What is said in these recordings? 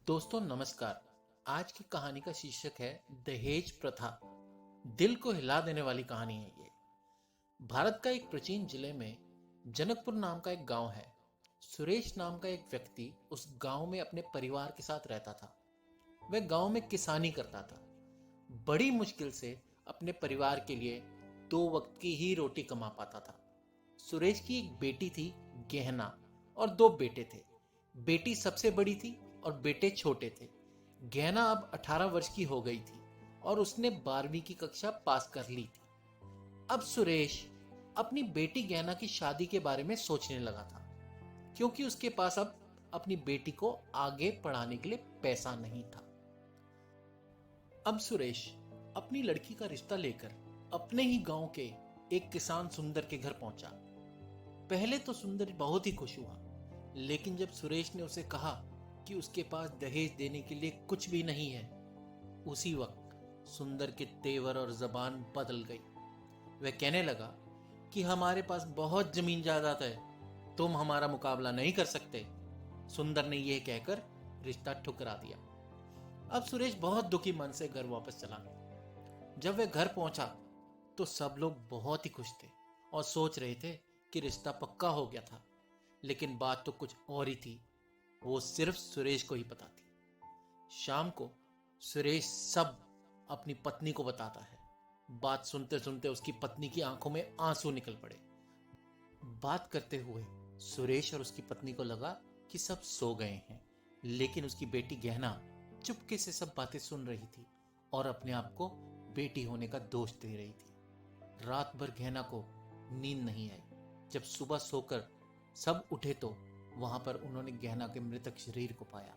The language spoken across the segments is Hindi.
दोस्तों नमस्कार। आज की कहानी का शीर्षक है दहेज प्रथा। दिल को हिला देने वाली कहानी है ये। भारत का एक प्राचीन जिले में जनकपुर नाम का एक गांव है। सुरेश नाम का एक व्यक्ति उस गांव में अपने परिवार के साथ रहता था। वह गांव में किसानी करता था। बड़ी मुश्किल से अपने परिवार के लिए 2 वक्त की ही रोटी कमा पाता था। सुरेश की एक बेटी थी गहना और 2 बेटे थे। बेटी सबसे बड़ी थी और बेटे छोटे थे। गहना अब 18 वर्ष की हो गई थी और उसने 12वीं की कक्षा पास कर ली थी। अब सुरेश अपनी बेटी गहना की शादी के बारे में सोचने लगा था, क्योंकि उसके पास अब अपनी बेटी को आगे पढ़ाने के लिए पैसा नहीं था। अब सुरेश अपनी लड़की का रिश्ता लेकर अपने ही गांव के एक किसान सुंदर के घर पहुंचा। पहले तो सुंदर बहुत ही खुश हुआ, लेकिन जब सुरेश ने उसे कहा कि उसके पास दहेज देने के लिए कुछ भी नहीं है, उसी वक्त सुंदर के तेवर और जबान बदल गई। वह कहने लगा कि हमारे पास बहुत जमीन जायदाद है, तुम हमारा मुकाबला नहीं कर सकते। सुंदर ने यह कहकर रिश्ता ठुकरा दिया। अब सुरेश बहुत दुखी मन से घर वापस चला गया। जब वह घर पहुंचा तो सब लोग बहुत ही खुश थे और सोच रहे थे कि रिश्ता पक्का हो गया था, लेकिन बात तो कुछ और ही थी। वो सिर्फ सुरेश को ही पता थी। शाम को सुरेश सब अपनी पत्नी को बताता है। बात सुनते सुनते उसकी पत्नी की आंखों में आंसू निकल पड़े। बात करते हुए सुरेश और उसकी पत्नी को लगा कि सब सो गए हैं, लेकिन उसकी बेटी गहना चुपके से सब बातें सुन रही थी और अपने आप को बेटी होने का दोष दे रही थी। रात भर गहना को नींद नहीं आई। जब सुबह सोकर सब उठे तो वहां पर उन्होंने गहना के मृतक शरीर को पाया।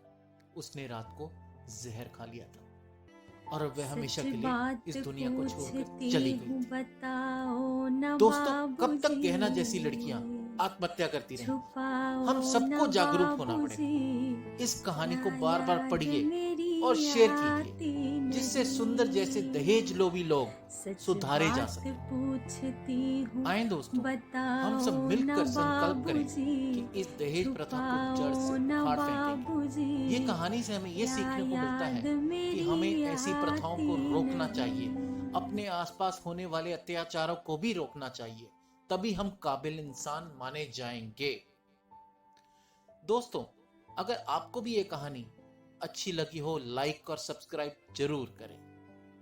उसने रात को जहर खा लिया था और अब वह हमेशा के लिए इस दुनिया को छोड़कर चली गई थी। दोस्तों, कब तक गहना जैसी लड़कियां आत्महत्या करती रहें? हम सबको जागरूक होना पड़ेगा। इस कहानी को बार बार पढ़िए और शेयर कीजिए, जिससे सुंदर जैसे दहेज लोभी लोग सुधारे जा सके। आए दोस्तों, हम सब मिलकर संकल्प करें कि इस दहेज प्रथा को जड़ से उखाड़ फेंकेंगे। ये कहानी से हमें ये सीखने को मिलता है कि हमें ऐसी प्रथाओं को रोकना चाहिए, अपने आसपास होने वाले अत्याचारों को भी रोकना चाहिए, तभी हम काबिल इंसान माने जाएंगे। दोस्तों, अगर आपको भी ये कहानी अच्छी लगी हो, लाइक और सब्सक्राइब जरूर करें।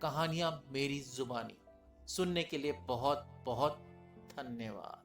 कहानियां मेरी जुबानी सुनने के लिए बहुत बहुत धन्यवाद।